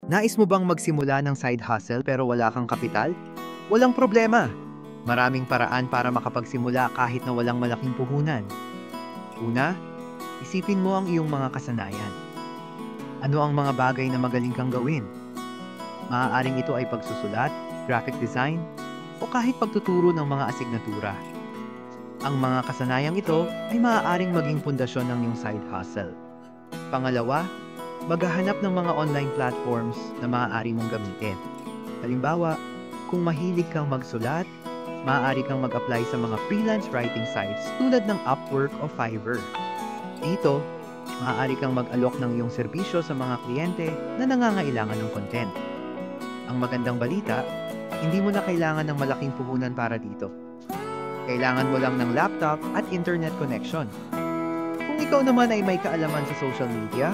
Nais mo bang magsimula ng side hustle pero wala kang kapital? Walang problema. Maraming paraan para makapagsimula kahit na walang malaking puhunan. Una, isipin mo ang iyong mga kasanayan. Ano ang mga bagay na magaling kang gawin? Maaaring ito ay pagsusulat, graphic design, o kahit pagtuturo ng mga asignatura. Ang mga kasanayang ito ay maaaring maging pundasyon ng iyong side hustle. Pangalawa, maghahanap ng mga online platforms na maaari mong gamitin. Halimbawa, kung mahilig kang magsulat, maaari kang mag-apply sa mga freelance writing sites tulad ng Upwork o Fiverr. Dito, maaari kang mag-alok ng iyong serbisyo sa mga kliyente na nangangailangan ng content. Ang magandang balita, hindi mo na kailangan ng malaking puhunan para dito. Kailangan mo lang ng laptop at internet connection. Kung ikaw naman ay may kaalaman sa social media,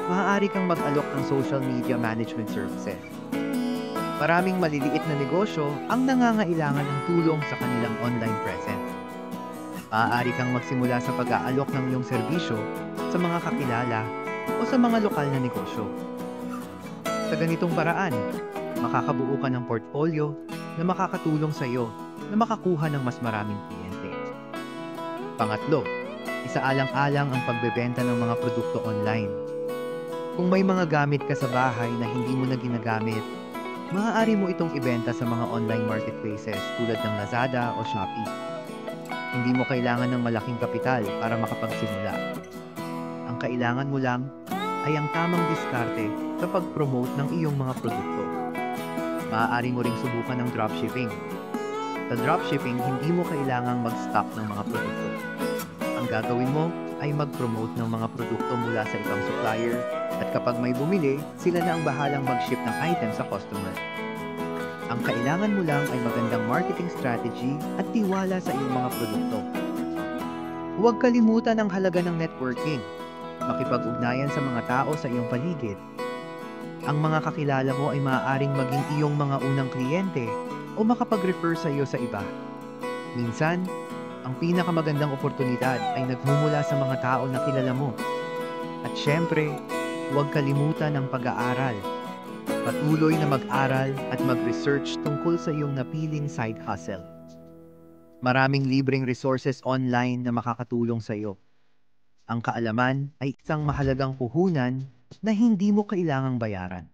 maaari kang mag-alok ng social media management services. Maraming maliliit na negosyo ang nangangailangan ng tulong sa kanilang online presence. Maaari kang magsimula sa pag-aalok ng iyong serbisyo sa mga kakilala o sa mga lokal na negosyo. Sa ganitong paraan, makakabuo ka ng portfolio na makakatulong sa iyo na makakuha ng mas maraming kliyente. Pangatlo, isaalang-alang ang pagbebenta ng mga produkto online. Kung may mga gamit ka sa bahay na hindi mo na ginagamit, maaari mo itong ibenta sa mga online marketplaces tulad ng Lazada o Shopee. Hindi mo kailangan ng malaking kapital para makapagsimula. Ang kailangan mo lang ay ang tamang diskarte sa pag-promote ng iyong mga produkto. Maaari mo ring subukan ng dropshipping. Sa dropshipping, hindi mo kailangang mag-stock ng mga produkto. Ang gagawin mo ay mag-promote ng mga produkto mula sa ibang supplier at kapag may bumili, sila na ang bahalang mag-ship ng item sa customer. Ang kailangan mo lang ay magandang marketing strategy at tiwala sa iyong mga produkto. Huwag kalimutan ang halaga ng networking. Makipag-ugnayan sa mga tao sa iyong paligid. Ang mga kakilala mo ay maaaring maging iyong mga unang kliyente o makapag-refer sa iyo sa iba. Minsan, ang pinakamagandang oportunidad ay nagmumula sa mga tao na kilala mo. At syempre, huwag kalimutan ang pag-aaral. Patuloy na mag-aral at mag-research tungkol sa iyong napiling side hustle. Maraming libreng resources online na makakatulong sa iyo. Ang kaalaman ay isang mahalagang puhunan na hindi mo kailangang bayaran.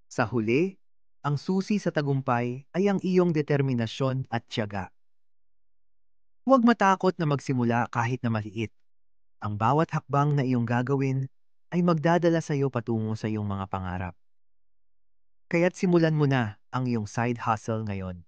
Sa huli, ang susi sa tagumpay ay ang iyong determinasyon at tiyaga. Huwag matakot na magsimula kahit na maliit. Ang bawat hakbang na iyong gagawin ay magdadala sa iyo patungo sa iyong mga pangarap. Kaya't simulan mo na ang iyong side hustle ngayon.